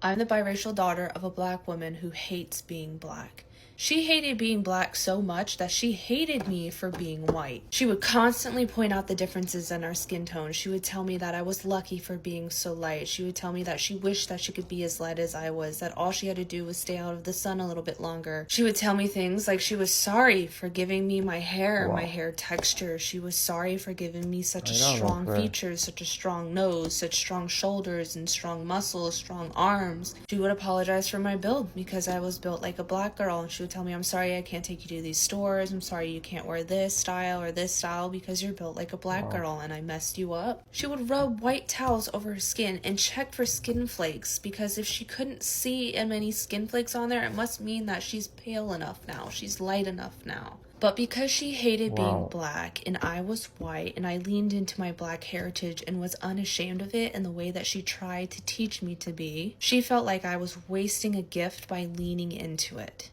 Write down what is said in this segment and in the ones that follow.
I'm the biracial daughter of a black woman who hates being black. She hated being black so much that she hated me for being white. She would constantly point out the differences in our skin tone. She would tell me that I was lucky for being so light. She would tell me that she wished that she could be as light as I was, that all she had to do was stay out of the sun a little bit longer. She would tell me things like she was sorry for giving me my hair, my hair texture. She was sorry for giving me such strong features, such a strong nose, such strong shoulders and strong muscles, strong arms. She would apologize for my build because I was built like a black girl, and she would tell me, I'm sorry I can't take you to these stores. I'm sorry you can't wear this style because you're built like a black girl and I messed you up. She would rub white towels over her skin and check for skin flakes, because if she couldn't see many skin flakes on there, it must mean that she's pale enough now. She's light enough now. But because she hated being black and I was white, and I leaned into my black heritage and was unashamed of it in the way that she tried to teach me to be, she felt like I was wasting a gift by leaning into it.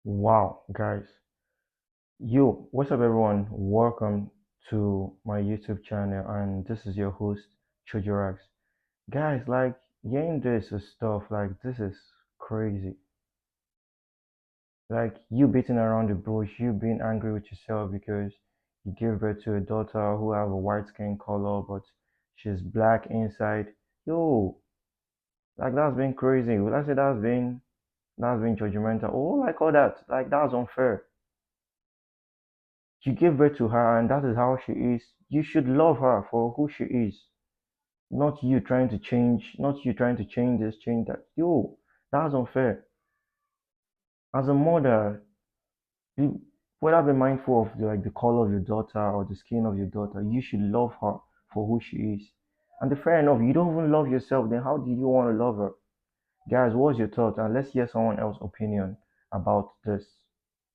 Wow, guys. What's up, everyone? Welcome to my YouTube channel, and this is your host, Chojorax. Guys, like, hearing this stuff, like, this is crazy. Like, you beating around the bush, you being angry with yourself because you gave birth to a daughter who have a white skin color, but she's black inside. Yo, like, that's been crazy. Would I say that's been judgmental? Oh, like all that. Like, that's unfair. You gave birth to her, and that is how she is. You should love her for who she is, not you trying to change, not you trying to change this, change that. Yo, that's unfair. As a mother, you whether be mindful of the color of your daughter or the skin of your daughter. You should love her for who she is. And fair enough, you don't even love yourself. Then how do you want to love her, guys? What's your thought? And let's hear someone else's opinion about this.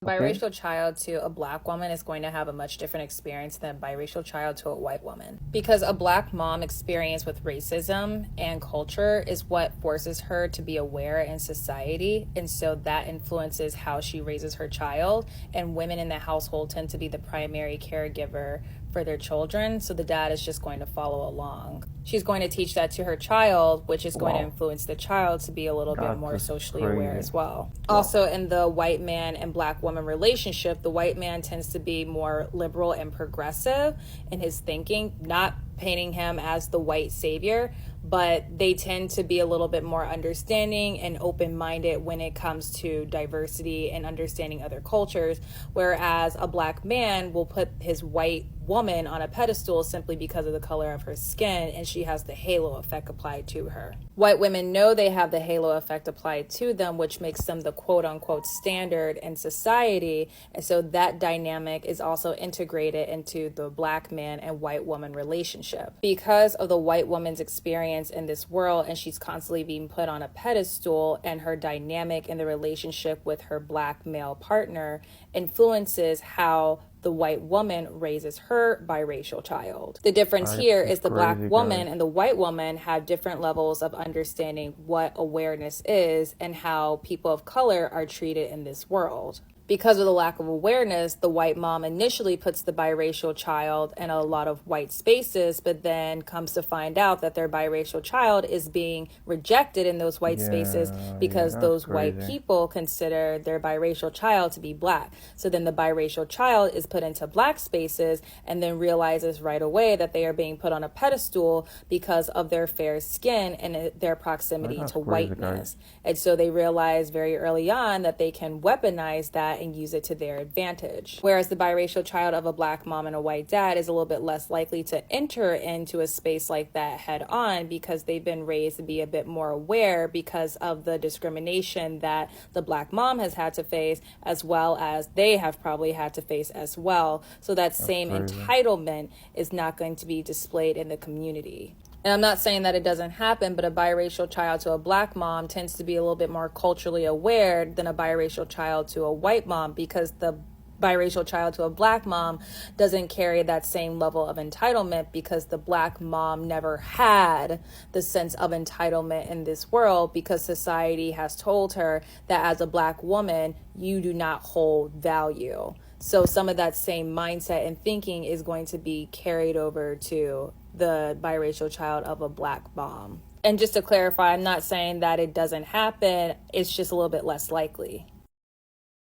Okay. Biracial child to a black woman is going to have a much different experience than a biracial child to a white woman, because a black mom experience with racism and culture is what forces her to be aware in society, and so that influences how she raises her child. And women in the household tend to be the primary caregiver for their children, so the dad is just going to follow along. She's going to teach that to her child, which is going to influence the child to be a little bit more socially aware as well. Also, in the white man and black woman relationship, the white man tends to be more liberal and progressive in his thinking, not painting him as the white savior, but they tend to be a little bit more understanding and open-minded when it comes to diversity and understanding other cultures, whereas a black man will put his white woman on a pedestal simply because of the color of her skin, and she has the halo effect applied to her. White women know they have the halo effect applied to them, which makes them the quote-unquote standard in society, and so that dynamic is also integrated into the black man and white woman relationship. Because of the white woman's experience in this world, and she's constantly being put on a pedestal, and her dynamic in the relationship with her black male partner influences how the white woman raises her biracial child. The difference here is the black woman and the white woman have different levels of understanding what awareness is and how people of color are treated in this world. Because of the lack of awareness, the white mom initially puts the biracial child in a lot of white spaces, but then comes to find out that their biracial child is being rejected in those white spaces because those white people consider their biracial child to be black. So then the biracial child is put into black spaces and then realizes right away that they are being put on a pedestal because of their fair skin and their proximity to whiteness. And so they realize very early on that they can weaponize that and use it to their advantage. Whereas the biracial child of a black mom and a white dad is a little bit less likely to enter into a space like that head on, because they've been raised to be a bit more aware because of the discrimination that the black mom has had to face, as well as they have probably had to face as well. So that same entitlement is not going to be displayed in the community. And I'm not saying that it doesn't happen, but a biracial child to a black mom tends to be a little bit more culturally aware than a biracial child to a white mom, because the biracial child to a black mom doesn't carry that same level of entitlement, because the black mom never had the sense of entitlement in this world, because society has told her that as a black woman, you do not hold value. So some of that same mindset and thinking is going to be carried over to the biracial child of a black mom. And just to clarify, I'm not saying that it doesn't happen. It's just a little bit less likely.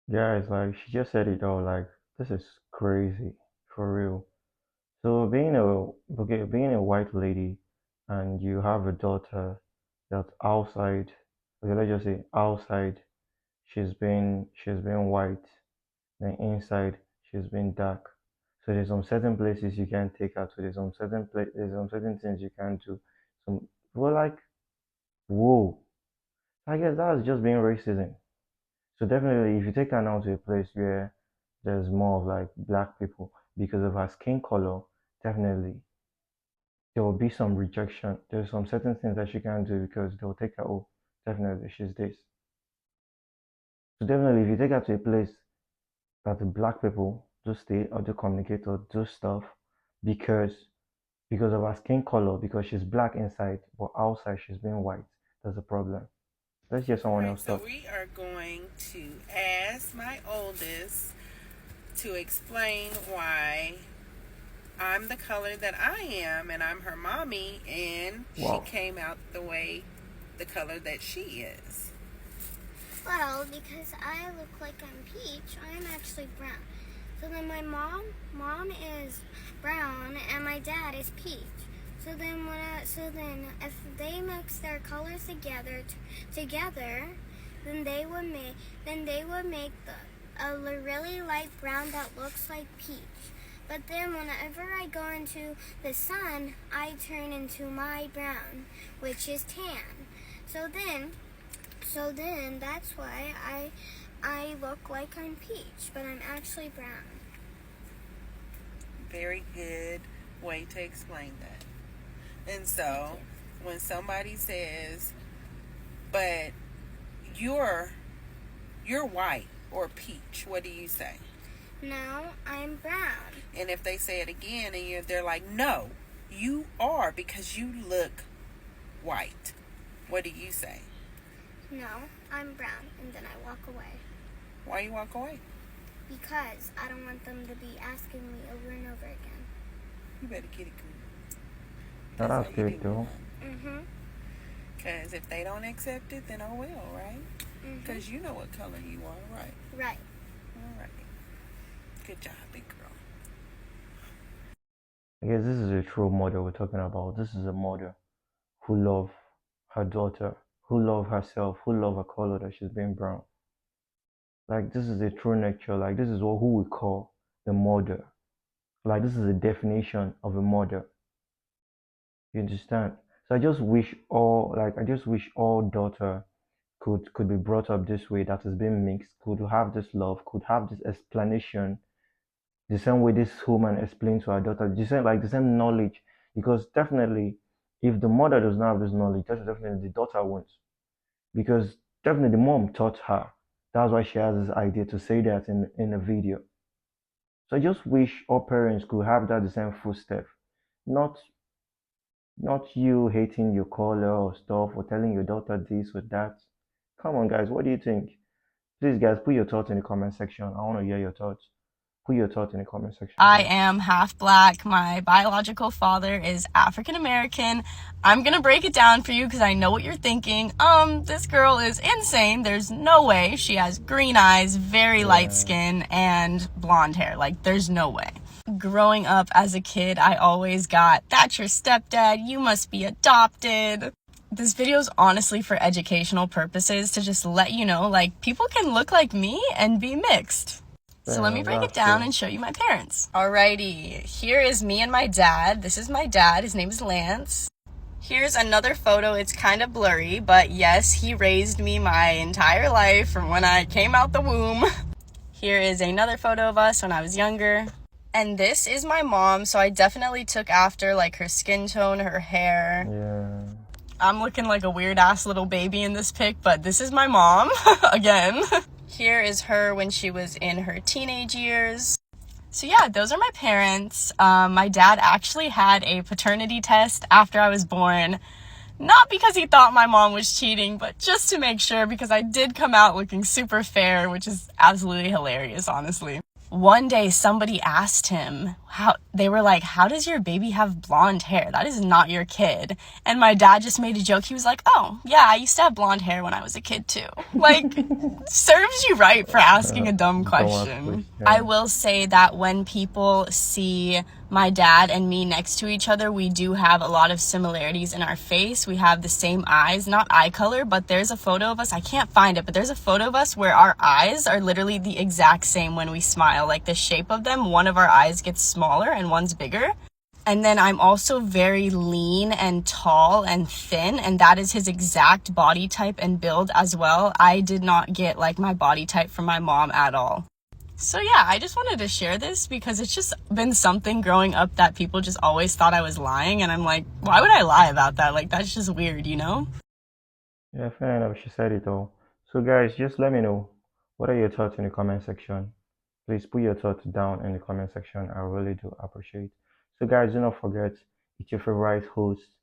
Yeah, it's like she just said it all. Like, this is crazy for real. So being a white lady and you have a daughter that's outside, okay, let's just say outside, she's been white, then inside she's been dark. So there's some certain places you can't take her to. There's some certain things you can't do. Some we're like, whoa. I guess that's just being racism. So definitely, if you take her now to a place where there's more of like black people because of her skin color, definitely there will be some rejection. There's some certain things that she can't do because they'll take her, oh, definitely she's this. So definitely, if you take her to a place that the black people do stay or do communicate or do stuff because because of her skin color, because she's black inside, but outside she's being white, that's a problem. Let's hear All someone right, else so talk. we are going to ask my oldest to explain why I'm the color that I am, and I'm her mommy, and she Wow. came out the color that she is. Well, because I look like I'm peach, I'm actually brown. So then my mom is brown, and my dad is peach. So then if they mix their colors together, then they would make a really light brown that looks like peach. But then whenever I go into the sun, I turn into my brown, which is tan. So then that's why I look like I'm peach, but I'm actually brown. Very good way to explain that. And so, when somebody says, "But you're white or peach," what do you say? No, I'm brown. And if they say it again and they're like, "No, you are because you look white," what do you say? No, I'm brown, and then I walk away. Why you walk away? Because I don't want them to be asking me over and over again. You better get it good. Now that's how you good do though. Mm-hmm. Because if they don't accept it, then oh well, right? Because you know what color you are, right? Right. All right. Good job, big girl. I guess this is a true mother we're talking about. This is a mother who love her daughter, who love herself, who love her color that she's being brown. Like this is a true nature. Like this is what who we call a mother. Like this is a definition of a mother. You understand? So I just wish all daughter could be brought up this way that has been mixed, could have this love, could have this explanation, the same way this woman explained to her daughter, the same knowledge. Because definitely if the mother does not have this knowledge, that's definitely the daughter won't. Because definitely the mom taught her. That's why she has this idea to say that in a video. So I just wish all parents could have that the same footstep. Not not you hating your color or stuff or telling your daughter this or that. Come on guys, what do you think? Please guys put your thoughts in the comment section. I want to hear your thoughts. Put your thoughts in the comment section. I am half black. My biological father is African American. I'm gonna break it down for you because I know what you're thinking. This girl is insane. There's no way. She has green eyes, very light skin, and blonde hair. Like, there's no way. Growing up as a kid, I always got, "That's your stepdad. You must be adopted." This video is honestly for educational purposes to just let you know, like, people can look like me and be mixed. So let me break it down and show you my parents. Alrighty, here is me and my dad. This is my dad. His name is Lance. Here's another photo. It's kind of blurry, but yes, he raised me my entire life from when I came out the womb. Here is another photo of us when I was younger. And this is my mom, so I definitely took after, like, her skin tone, her hair. Yeah. I'm looking like a weird-ass little baby in this pic, but this is my mom, again. Here is her when she was in her teenage years. So yeah, those are my parents. My dad actually had a paternity test after I was born. Not because he thought my mom was cheating, but just to make sure, because I did come out looking super fair, which is absolutely hilarious, honestly. One day somebody asked him, they were like, how does your baby have blonde hair? That is not your kid. And my dad just made a joke. He was like, oh yeah, I used to have blonde hair when I was a kid too. Like, serves you right for asking a dumb Don't ask question. questions. I will say that when people see my dad and me next to each other, we do have a lot of similarities in our face. We have the same eyes, not eye color, but there's a photo of us. I can't find it, but there's a photo of us where our eyes are literally the exact same when we smile. Like the shape of them, one of our eyes gets smaller and one's bigger. And then I'm also very lean and tall and thin, and that is his exact body type and build as well. I did not get like my body type from my mom at all. So yeah, I just wanted to share this because it's just been something growing up that people just always thought I was lying, and I'm like, why would I lie about that? Like, that's just weird, you know? Yeah, fair enough. She said it all. So, guys, just let me know, what are your thoughts in the comment section. Please put your thoughts down in the comment section. I really do appreciate. So, guys, do not forget, it's your favorite host,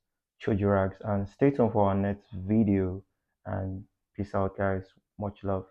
Chojurags, and stay tuned for our next video. And peace out, guys. Much love.